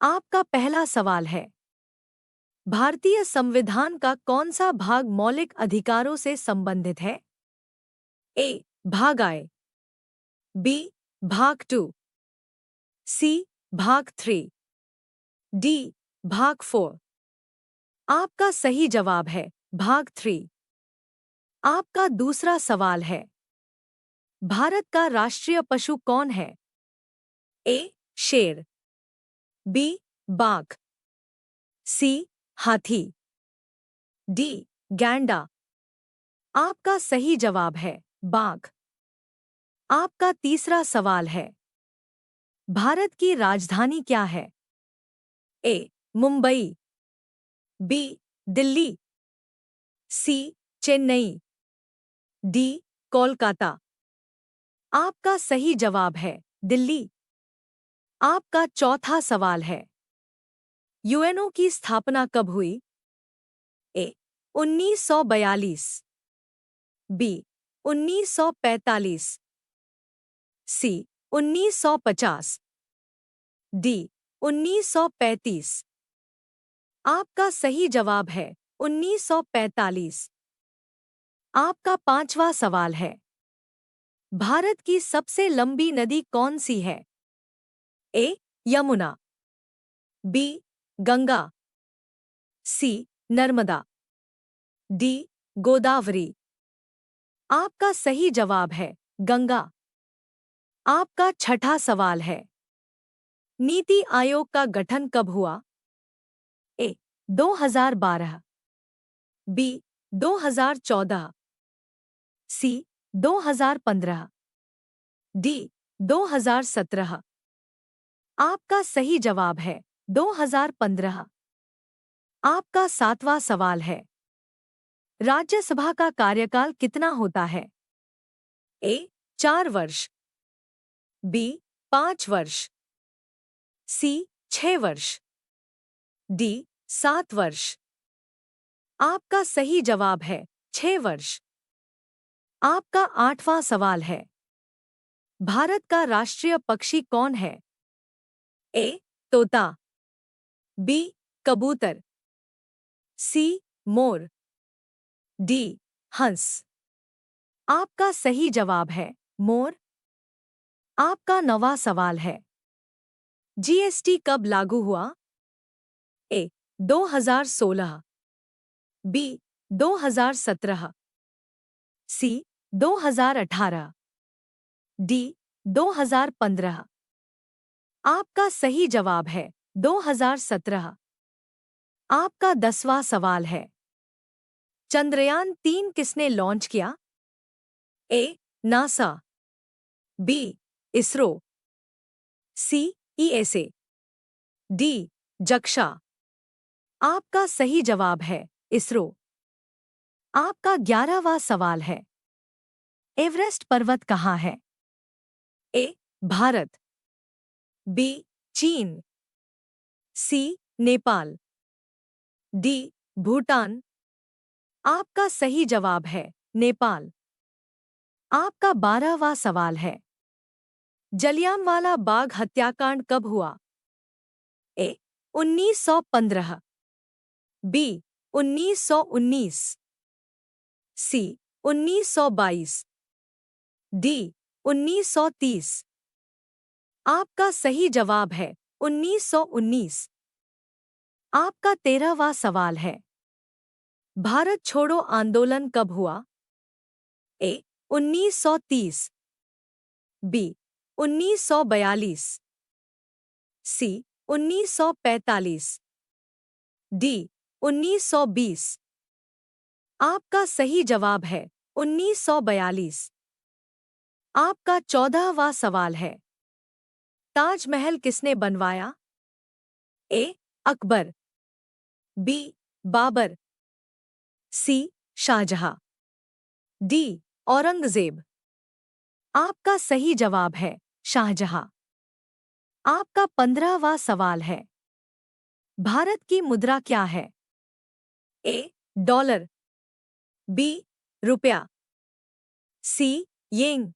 आपका पहला सवाल है, भारतीय संविधान का कौन सा भाग मौलिक अधिकारों से संबंधित है? ए भाग आई, बी भाग 2, सी भाग 3, डी भाग 4। आपका सही जवाब है भाग 3। आपका दूसरा सवाल है, भारत का राष्ट्रीय पशु कौन है? ए शेर, बी बाघ, सी हाथी, डी गैंडा। आपका सही जवाब है बाघ। आपका तीसरा सवाल है, भारत की राजधानी क्या है? ए मुंबई, बी दिल्ली, सी चेन्नई, डी कोलकाता। आपका सही जवाब है दिल्ली। आपका चौथा सवाल है, यूएनओ की स्थापना कब हुई? ए 1942, बी 1945, सी 1950, डी 1935। आपका सही जवाब है 1945। आपका पांचवा सवाल है, भारत की सबसे लंबी नदी कौन सी है? ए यमुना, बी गंगा, सी नर्मदा, डी गोदावरी। आपका सही जवाब है गंगा। आपका छठा सवाल है, नीति आयोग का गठन कब हुआ? ए 2012, बी 2014, सी 2015, डी 2017। आपका सही जवाब है 2015। आपका सातवां सवाल है, राज्यसभा का कार्यकाल कितना होता है? ए 4 वर्ष, बी 5 वर्ष, सी 6 वर्ष, डी 7 वर्ष। आपका सही जवाब है 6 वर्ष। आपका आठवां सवाल है, भारत का राष्ट्रीय पक्षी कौन है? ए तोता, बी कबूतर, सी मोर, डी हंस। आपका सही जवाब है मोर। आपका नौवां सवाल है, जीएसटी कब लागू हुआ? ए 2016, बी 2017, सी 2018, डी 2015। आपका सही जवाब है 2017। आपका 10वां सवाल है, चंद्रयान 3 किसने लॉन्च किया? A NASA, B ISRO, C ESA, D JAXA. आपका सही जवाब है इसरो। आपका 11वां सवाल है, एवरेस्ट पर्वत कहाँ है? ए भारत, बी चीन, सी नेपाल, डी भूटान। आपका सही जवाब है नेपाल। आपका 12वां सवाल है, जलियांवाला बाग हत्याकांड कब हुआ? ए 1915, बी 1919, सी 1922, डी 1930। आपका सही जवाब है 1919। आपका 13वां सवाल है, भारत छोड़ो आंदोलन कब हुआ? ए 1930, बी 1942, सी 1945, डी 1920। आपका सही जवाब है 1942। आपका 14वां सवाल है, ताजमहल किसने बनवाया? ए अकबर, बी बाबर, सी शाहजहां, डी औरंगजेब। आपका सही जवाब है शाहजहां। आपका 15वां सवाल है, भारत की मुद्रा क्या है? ए डॉलर, बी रुपया, सी येन,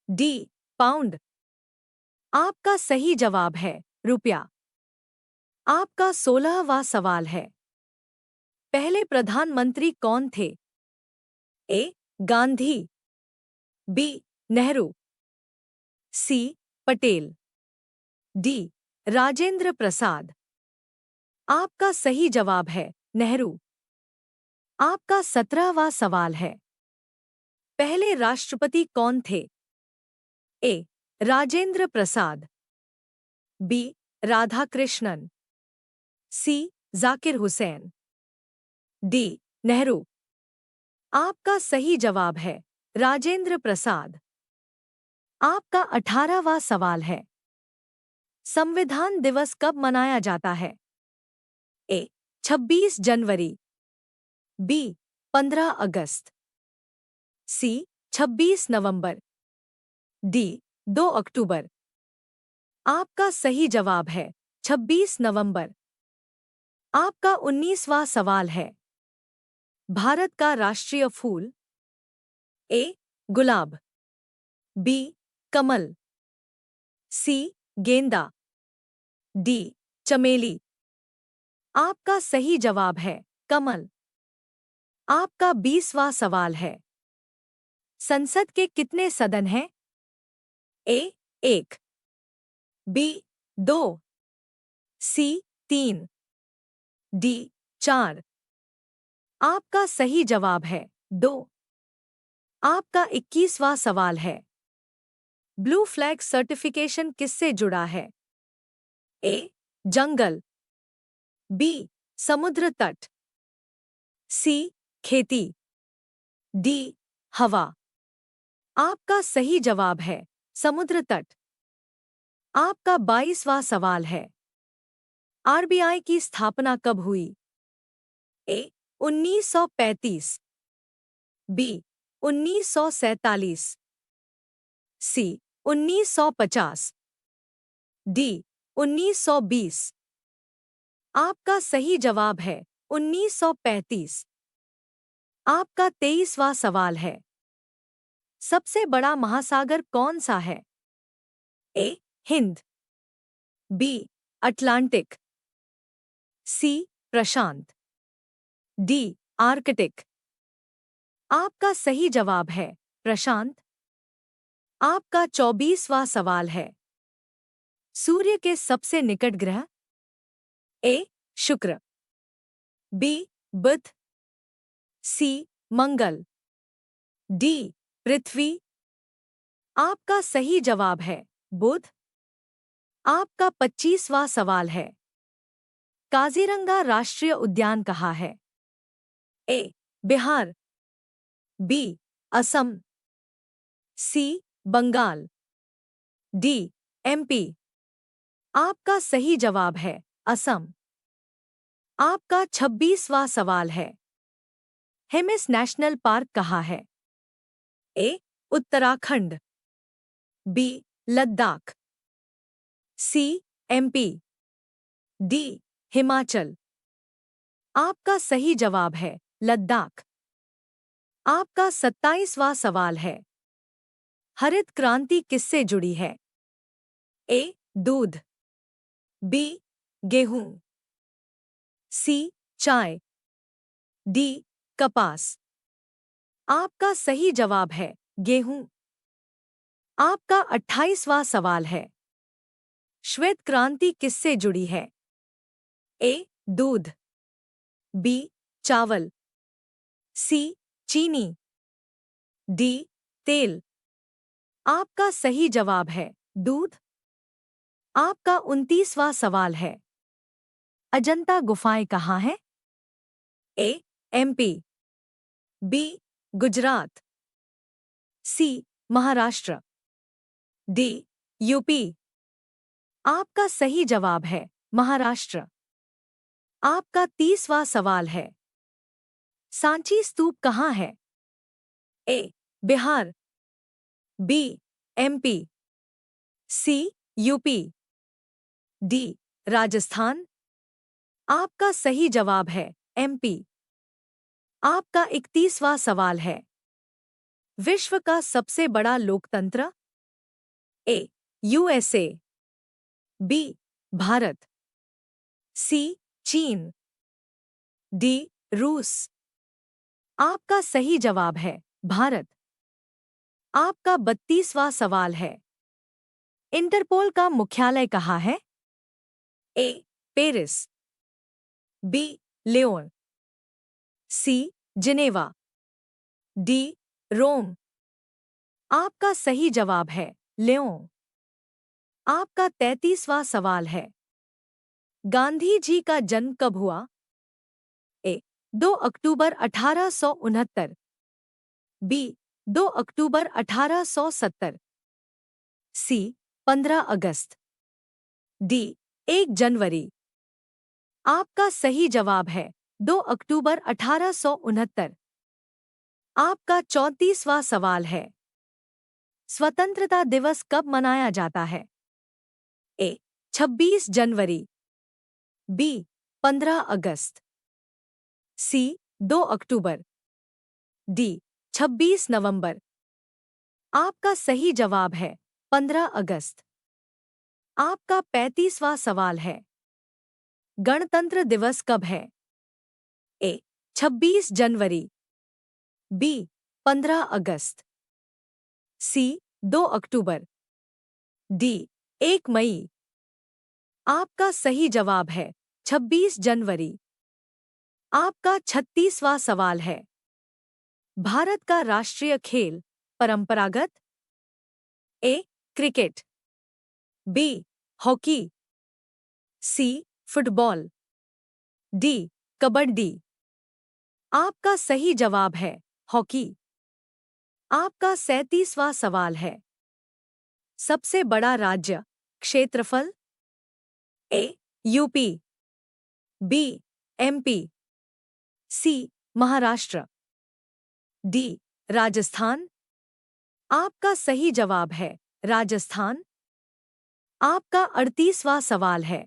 डी पाउंड। आपका सही जवाब है रुपया। आपका 16वां सवाल है। पहले प्रधानमंत्री कौन थे? ए. गांधी, बी. नेहरू, सी. पटेल, डी. राजेंद्र प्रसाद। आपका सही जवाब है नेहरू। आपका 17वां सवाल है। पहले राष्ट्रपति कौन थे? ए. राजेंद्र प्रसाद, बी. राधाकृष्णन, सी. जाकिर हुसैन, डी. नेहरू। आपका सही जवाब है राजेंद्र प्रसाद। आपका 18वां सवाल है। संविधान दिवस कब मनाया जाता है? ए. 26 जनवरी, बी. 15 अगस्त, सी. 26 नवंबर, डी. 2 अक्टूबर। आपका सही जवाब है 26 नवंबर। आपका 19वां सवाल है। भारत का राष्ट्रीय फूल? ए. गुलाब, बी. कमल, सी. गेंदा, डी. चमेली। आपका सही जवाब है कमल। आपका 20वां सवाल है। संसद के कितने सदन हैं? ए. 1, बी. 2, सी. 3, डी. 4। आपका सही जवाब है 2। आपका 21वां सवाल है। ब्लू फ्लैग सर्टिफिकेशन किससे जुड़ा है? ए. जंगल, बी. समुद्र तट, सी. खेती, डी. हवा। आपका सही जवाब है समुद्र तट। आपका 22वां सवाल है। आरबीआई की स्थापना कब हुई? ए. 1935, बी. 1947, सी. 1950, डी. 1920। आपका सही जवाब है 1935। आपका 23वां सवाल है। सबसे बड़ा महासागर कौन सा है? ए. हिंद, बी. अटलांटिक, सी. प्रशांत, डी. आर्कटिक। आपका सही जवाब है प्रशांत। आपका 24वां सवाल है। सूर्य के सबसे निकट ग्रह? ए. शुक्र, बी. बुध, सी. मंगल, डी. पृथ्वी। आपका सही जवाब है बुध। आपका 25वां सवाल है। काजीरंगा राष्ट्रीय उद्यान कहाँ है? A. Bihar, B. Assam, C. Bengal, D. MP. आपका सही जवाब है असम। आपका 26वां सवाल है। हेमिस नेशनल पार्क कहाँ है? A. Uttarakhand, B. Ladakh, C. MP, D. Himachal. आपका सही जवाब है लद्दाख। आपका 27वां सवाल है। हरित क्रांति किससे जुड़ी है? ए. दूध, बी. गेहूं, सी. चाय, डी. कपास। आपका सही जवाब है गेहूं। आपका 28वां सवाल है। श्वेत क्रांति किससे जुड़ी है? ए. दूध, बी. चावल, सी. चीनी, डी. तेल। आपका सही जवाब है दूध। आपका 29वां सवाल है। अजंता गुफाएं कहाँ हैं? A. MP, B. Gujarat, C. Maharashtra, D. UP. आपका सही जवाब है महाराष्ट्र। आपका 30वां सवाल है। सांची स्तूप कहाँ है? A. Bihar, B. MP, C. UP, D. Rajasthan. आपका सही जवाब है एमपी। आपका 31वां सवाल है। विश्व का सबसे बड़ा लोकतंत्र? A. USA, B. Bharat, C चीन, डी रूस। आपका सही जवाब है भारत। आपका 32वां सवाल है, इंटरपोल का मुख्यालय कहाँ है? A Paris, B Lyon, C Geneva, D Rome. आपका सही जवाब है लियोन। आपका 33वां सवाल है, गांधी जी का जन्म कब हुआ? ए 2 अक्टूबर 1869, बी 2 अक्टूबर 1870, सी 15 अगस्त, डी 1 जनवरी। आपका सही जवाब है 2 अक्टूबर 1869। आपका 34वां सवाल है, स्वतंत्रता दिवस कब मनाया जाता है? ए 26 जनवरी, बी 15 अगस्त, सी 2 अक्टूबर, डी 26 नवंबर। आपका सही जवाब है 15 अगस्त। आपका 35वां सवाल है, गणतंत्र दिवस कब है? ए 26 जनवरी, बी 15 अगस्त, सी 2 अक्टूबर, डी 1 मई। आपका सही जवाब है 26 जनवरी। आपका 36वां सवाल है, भारत का राष्ट्रीय खेल परंपरागत? A cricket, B hockey, C football, D kabaddi. आपका सही जवाब है हॉकी। आपका 37वां सवाल है, सबसे बड़ा राज्य क्षेत्रफल? ए यूपी, बी एमपी, सी महाराष्ट्र, डी राजस्थान। आपका सही जवाब है राजस्थान। आपका 38वां सवाल है,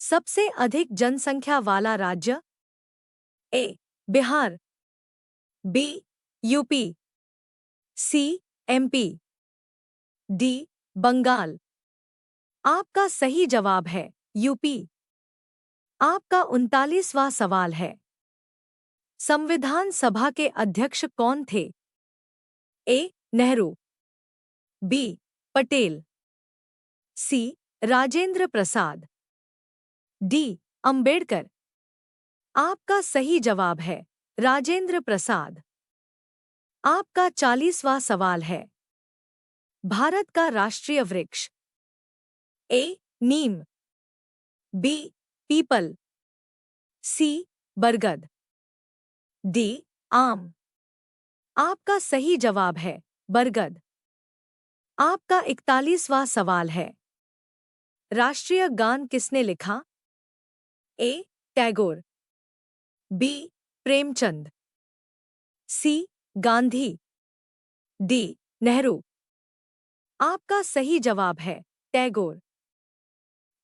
सबसे अधिक जनसंख्या वाला राज्य? ए बिहार, बी यूपी, सी एमपी, डी बंगाल। आपका सही जवाब है यूपी। आपका 39वां सवाल है, संविधान सभा के अध्यक्ष कौन थे? ए नेहरू, बी पटेल, सी राजेंद्र प्रसाद, डी अंबेडकर। आपका सही जवाब है राजेंद्र प्रसाद। आपका 40वां सवाल है, भारत का राष्ट्रीय वृक्ष? ए नीम, बी पीपल, सी बरगद, डी आम। आपका सही जवाब है बरगद। आपका 41वां सवाल है, राष्ट्रीय गान किसने लिखा? ए टैगोर, बी प्रेमचंद, सी गांधी, डी नेहरू। आपका सही जवाब है टैगोर।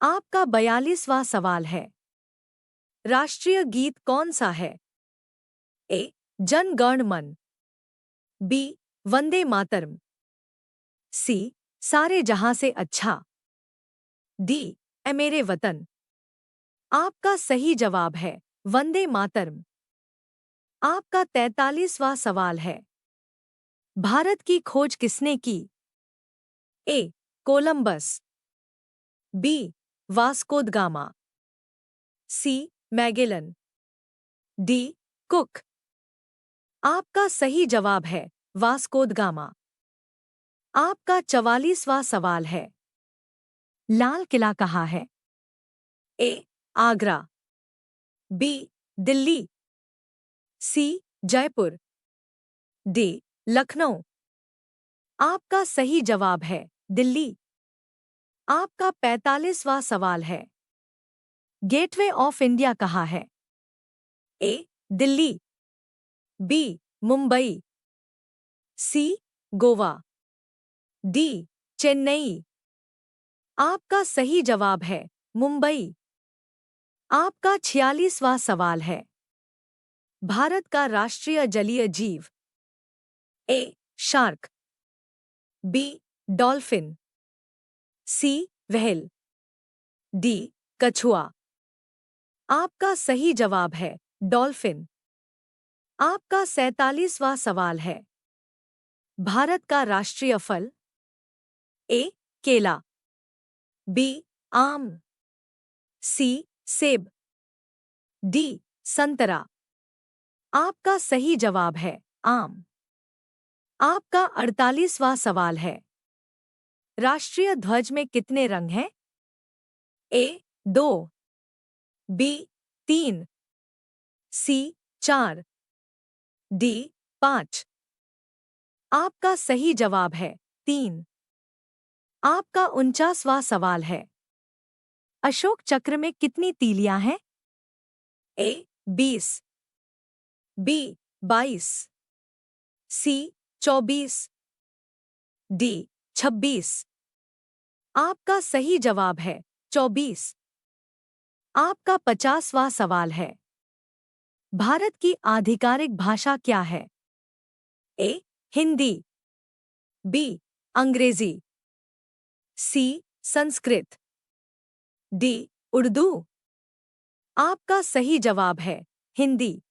आपका 42वां सवाल है, राष्ट्रीय गीत कौन सा है? ए जन गण मन, बी वंदे मातरम, सी सारे जहां से अच्छा, डी ए मेरे वतन। आपका सही जवाब है वंदे मातरम। आपका 43वां सवाल है, भारत की खोज किसने की? A Columbus, B Vasco da Gama, C Magellan, D Cook. आपका सही जवाब है वास्को द गामा। आपका 44वां सवाल है, लाल किला कहाँ है? ए आगरा, बी दिल्ली, सी जयपुर, डी लखनऊ। आपका सही जवाब है दिल्ली। आपका 45वां सवाल है, गेटवे ऑफ इंडिया कहाँ है? ए दिल्ली, बी मुंबई, सी गोवा, डी चेन्नई। आपका सही जवाब है मुंबई। आपका 46वां सवाल है, भारत का राष्ट्रीय जलीय जीव? ए शार्क, बी डॉल्फिन, सी व्हेल, डी कछुआ। आपका सही जवाब है डॉल्फिन। आपका 47वां सवाल है। भारत का राष्ट्रीय फल? ए केला, बी आम, सी सेब, डी संतरा। आपका सही जवाब है आम। आपका 48वां सवाल है। राष्ट्रीय ध्वज में कितने रंग हैं? ए 2, बी 3, सी 4, डी 5। आपका सही जवाब है 3। आपका 49वां सवाल है। अशोक चक्र में कितनी तीलियां हैं? ए 20, बी 22, सी 24, डी 26। आपका सही जवाब है 24। आपका 50वां सवाल है। भारत की आधिकारिक भाषा क्या है? ए हिंदी, बी अंग्रेजी, सी संस्कृत, डी उर्दू। आपका सही जवाब है हिंदी।